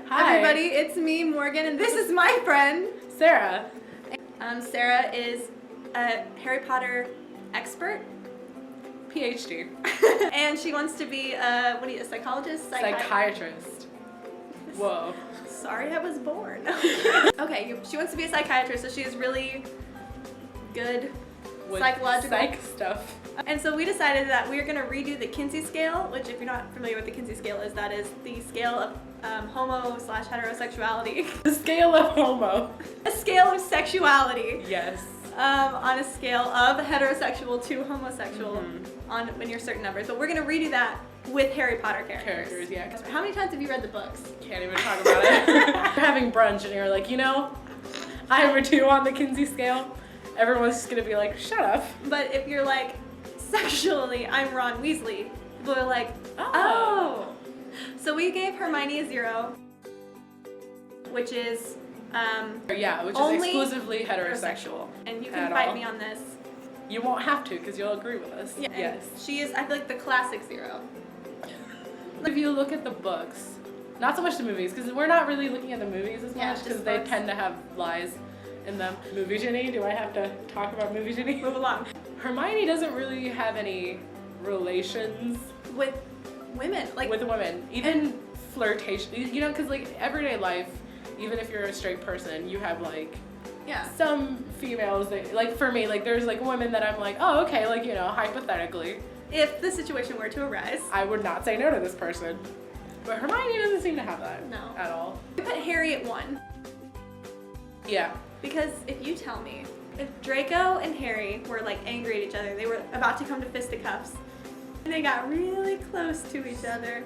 Hi. Everybody, it's me, Morgan, and this is my friend, Sarah. Sarah is a Harry Potter expert, PhD. and she wants to be a psychologist? Psychiatrist. Whoa. Sorry, I was born. Okay, she wants to be a psychiatrist, so she is really good With psychological psych stuff. And so we decided that we are going to redo the Kinsey Scale, which if you're not familiar with the Kinsey Scale is, that is the scale of homo/heterosexuality. The scale of homo. A scale of sexuality. Yes. On a scale of heterosexual to homosexual on when you're certain numbers. But we're going to redo that with Harry Potter characters. Yeah. How many times have you read the books? Can't even talk about it. You're having brunch and you're like, you know, I'm a 2 on the Kinsey scale. Everyone's just going to be like, shut up. But if you're like, sexually, I'm Ron Weasley, people are like, oh. So we gave Hermione a 0, which is only exclusively heterosexual. And you can fight me on this. You won't have to, because you'll agree with us. Yeah, yes. She is, I feel like, the classic 0. If you look at the books, not so much the movies, because we're not really looking at the movies as much, because they tend to have lies in them. Movie Ginny? Do I have to talk about Movie Ginny? Move along. Hermione doesn't really have any relations with women, even flirtation, you know, because like everyday life, even if you're a straight person, you have like some females that, like, for me, like there's like women that I'm like, oh, okay, like, you know, hypothetically, if the situation were to arise, I would not say no to this person. But Hermione doesn't seem to have that at all. We put Harry at 1. Yeah. Because if you tell me, if Draco and Harry were like angry at each other, they were about to come to fisticuffs, and they got really close to each other.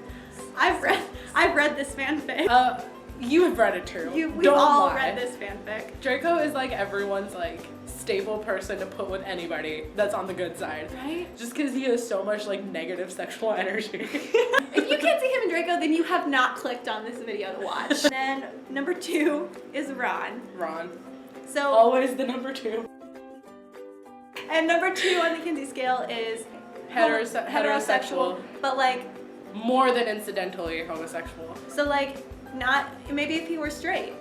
I've read this fanfic. You have read it too. We've all read this fanfic. Draco is like everyone's like staple person to put with anybody that's on the good side. Right? Just because he has so much like negative sexual energy. If you can't see him and Draco, then you have not clicked on this video to watch. And then number 2 is Ron. So always the number 2. And number 2 on the Kinsey scale is heterosexual, but like more than incidentally homosexual. So like not maybe if he were straight,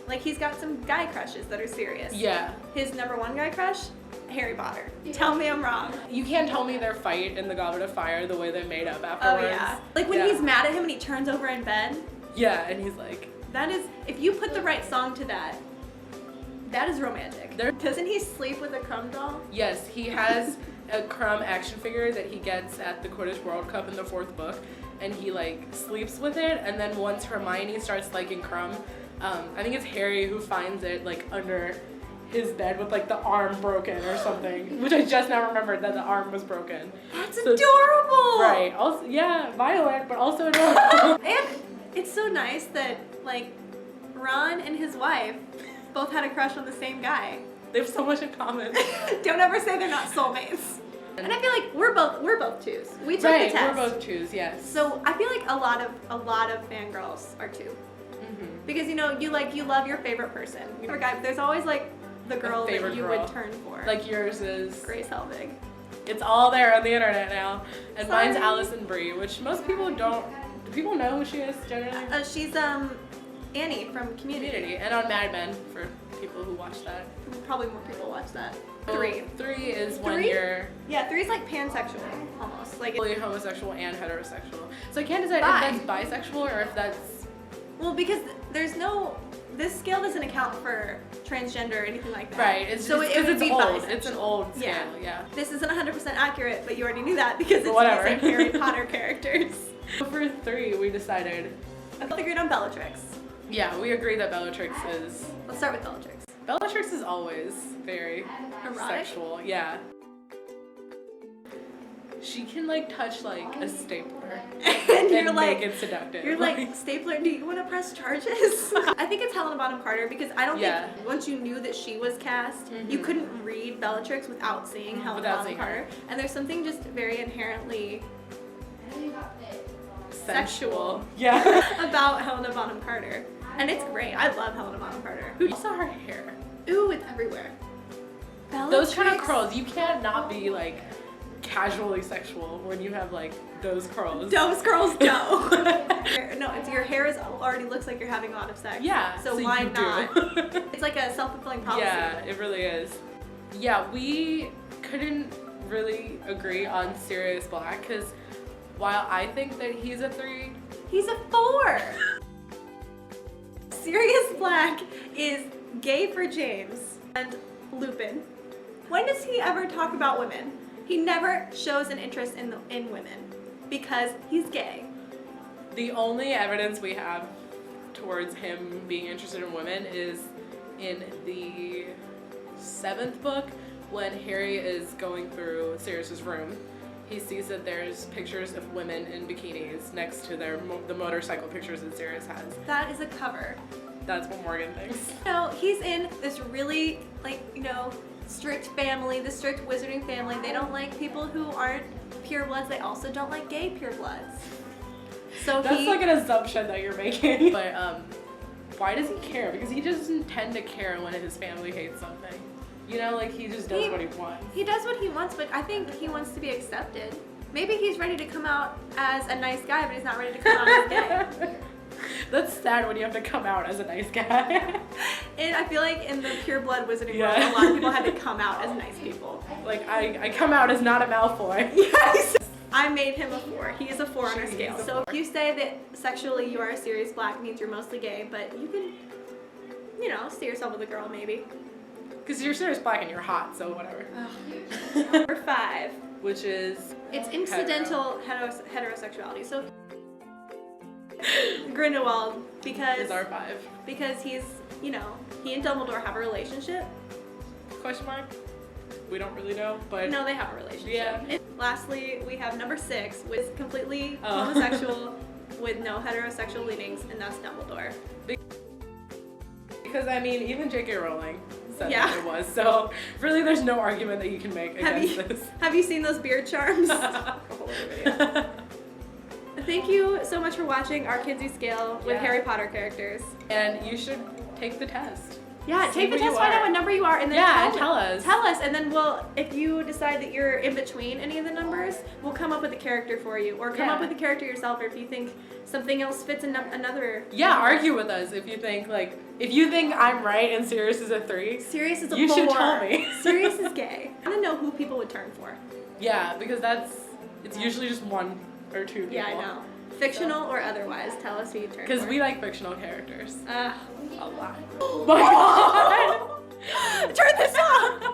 like he's got some guy crushes that are serious. Yeah. His number 1 guy crush, Harry Potter. Tell me I'm wrong. You can't tell me their fight in the Goblet of Fire, the way they made up afterwards. Oh yeah. Like when he's mad at him and he turns over in bed. Yeah, and he's like. That is, if you put the right song to that. That is romantic. Doesn't he sleep with a Crumb doll? Yes, he has a Crumb action figure that he gets at the Quidditch World Cup in the 4th book, and he like sleeps with it, and then once Hermione starts liking Crumb, I think it's Harry who finds it like under his bed with like the arm broken or something, which I just now remembered that the arm was broken. That's adorable! Right, also, yeah, violent, but also adorable. And it's so nice that like Ron and his wife both had a crush on the same guy. They have so much in common. Don't ever say they're not soulmates. And I feel like we're both 2s. We took the test. We're both 2s, yes. So I feel like a lot of fangirls are 2. Because you know, you love your favorite person. Your guy, but there's always like the girl that you would turn for. Like yours is Grace Helbig. It's all there on the internet now. And mine's Alison Brie, which most people don't. Do people know who she is generally? She's Annie from Community. And on Mad Men, for people who watch that. Probably more people watch that. So 3 is when you're... Yeah, 3 is like pansexual, almost. Like fully homosexual and heterosexual. So I can't decide if that's bisexual or if that's... Well, because there's no... This scale doesn't account for transgender or anything like that. Right, it's so just, it would be old. bisexual. It's an old scale, yeah. This isn't 100% accurate, but you already knew that because it's using Harry Potter characters. So for 3, we decided... I agreed on Bellatrix. Yeah, we agree that Bellatrix is... Let's start with Bellatrix. Bellatrix is always very erotic? Sexual, yeah. She can like touch like a stapler and you're like, make it seductive. You're like, stapler, do you want to press charges? I think it's Helena Bonham Carter because I don't think once you knew that she was cast, you couldn't read Bellatrix without seeing Helena Bonham Carter. And there's something just very inherently sexual about Helena Bonham Carter. And it's great. I love Helena Bonham Carter. You saw her hair. Ooh, it's everywhere. Those kind of curls, you can't not be like casually sexual when you have like those curls. Those curls don't. No, it's your hair already looks like you're having a lot of sex. Yeah. So why not? It's like a self-fulfilling prophecy. Yeah, it really is. Yeah, we couldn't really agree on Sirius Black because while I think that he's a 3, he's a 4. Sirius Black is gay for James and Lupin. When does he ever talk about women? He never shows an interest in women because he's gay. The only evidence we have towards him being interested in women is in the 7th book when Harry is going through Sirius's room. He sees that there's pictures of women in bikinis next to the motorcycle pictures that Sirius has. That is a cover. That's what Morgan thinks. No, he's in this really, like, you know, strict family, the strict wizarding family. They don't like people who aren't purebloods. They also don't like gay purebloods. So that's like an assumption that you're making. But why does he care? Because he doesn't tend to care when his family hates something. You know, like he just does what he wants. He does what he wants, but I think he wants to be accepted. Maybe he's ready to come out as a nice guy, but he's not ready to come out as gay. That's sad when you have to come out as a nice guy. And I feel like in the pureblood wizarding world, a lot of people had to come out as nice people. Like I come out as not a Malfoy. Yes. I made him a 4. He is a 4 on our scale. So if you say that sexually you are a Sirius Black, means you're mostly gay, but you can, you know, see yourself with a girl maybe. Because you're Sirius Black and you're hot, so whatever. Number 5. Which is? It's incidental heterosexuality. So Grindelwald, because is our 5. Because he's, you know, he and Dumbledore have a relationship. Question mark? We don't really know, but no, they have a relationship. Yeah. And lastly, we have number 6, which is completely homosexual with no heterosexual leanings, and that's Dumbledore. Because I mean, even J.K. Rowling said that it was, so really there's no argument that you can make against this. Have you seen those beard charms? Thank you so much for watching our Kinsey Scale with Harry Potter characters. And you should take the test. Yeah, take the test, find out what number you are, and then tell us. Tell us, and then we'll, if you decide that you're in between any of the numbers, we'll come up with a character for you, or come up with a character yourself, or if you think something else fits in another. Yeah, argue with us if you think I'm right and Sirius is a 3. Sirius is a 4. You should tell me. Sirius is gay. I want to know who people would turn for. Yeah, because it's usually just 1 or 2 people. Yeah, I know. Fictional or otherwise, tell us who you turn for. Because we like fictional characters. A lot. Oh my God! Turn this off!